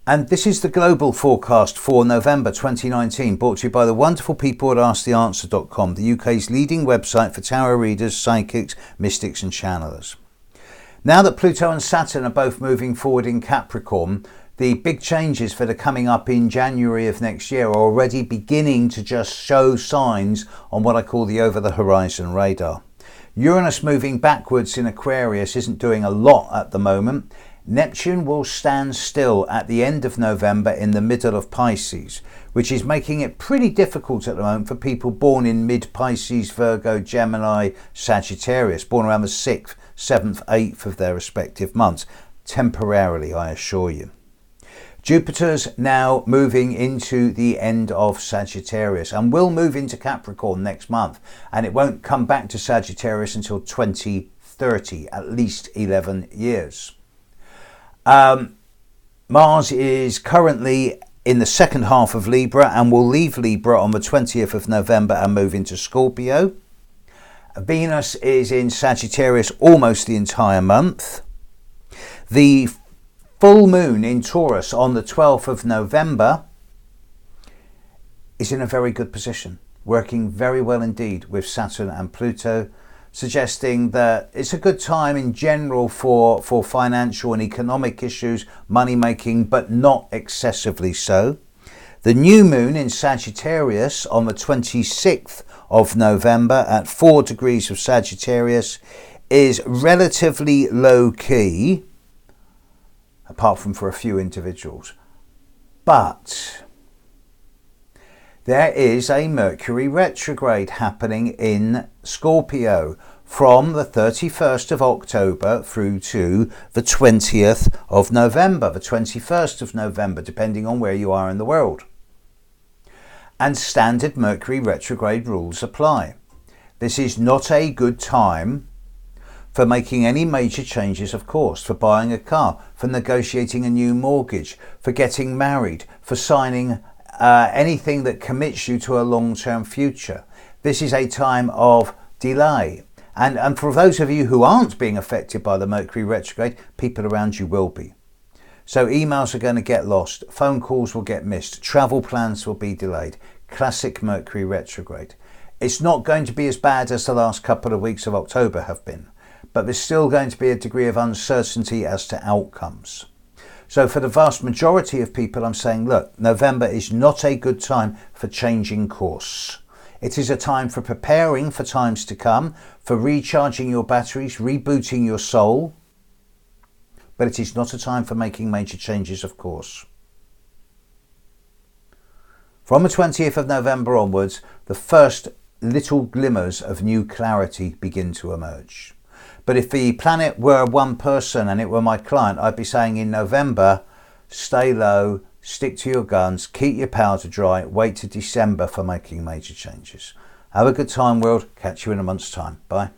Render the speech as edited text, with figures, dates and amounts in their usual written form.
And this is the global forecast for November 2019, brought to you by the wonderful people at AskTheAnswer.com, the UK's leading website for tarot readers, psychics, mystics and channelers. Now that Pluto and Saturn are both moving forward in Capricorn, the big changes that are coming up in January of next year are already beginning to just show signs on what I call the over-the-horizon radar. Uranus moving backwards in Aquarius isn't doing a lot at the moment. Neptune will stand still at the end of November in the middle of Pisces, which is making it pretty difficult at the moment for people born in mid-Pisces, Virgo, Gemini, Sagittarius, born around the 6th, 7th, 8th of their respective months. Temporarily, I assure you. Jupiter's now moving into the end of Sagittarius and will move into Capricorn next month, and it won't come back to Sagittarius until 2030, at least 11 years. Mars is currently in the second half of Libra and will leave Libra on the 20th of November and move into Scorpio. Venus is in Sagittarius almost the entire month. The full moon in Taurus on the 12th of November is in a very good position, working very well indeed with Saturn and Pluto, suggesting that it's a good time in general for financial and economic issues, money making, but not excessively so. The new moon in Sagittarius on the 26th of November at 4 degrees of Sagittarius is relatively low key, apart from for a few individuals. But there is a Mercury retrograde happening in Scorpio from the 31st of October through to the 20th of November, the 21st of November, depending on where you are in the world. And standard Mercury retrograde rules apply. This is not a good time for making any major changes, of course, for buying a car, for negotiating a new mortgage, for getting married, for signing anything that commits you to a long-term future. This is a time of delay. And for those of you who aren't being affected by the Mercury retrograde, people around you will be. So emails are going to get lost, phone calls will get missed, travel plans will be delayed. Classic Mercury retrograde. It's not going to be as bad as the last couple of weeks of October have been, but there's still going to be a degree of uncertainty as to outcomes. So for the vast majority of people, I'm saying, look, November is not a good time for changing course. It is a time for preparing for times to come, for recharging your batteries, rebooting your soul. But it is not a time for making major changes, of course. From the 20th of November onwards, the first little glimmers of new clarity begin to emerge. But if the planet were one person and it were my client, I'd be saying in November, stay low, stick to your guns, keep your powder dry, wait to December for making major changes. Have a good time, world. Catch you in a month's time. Bye.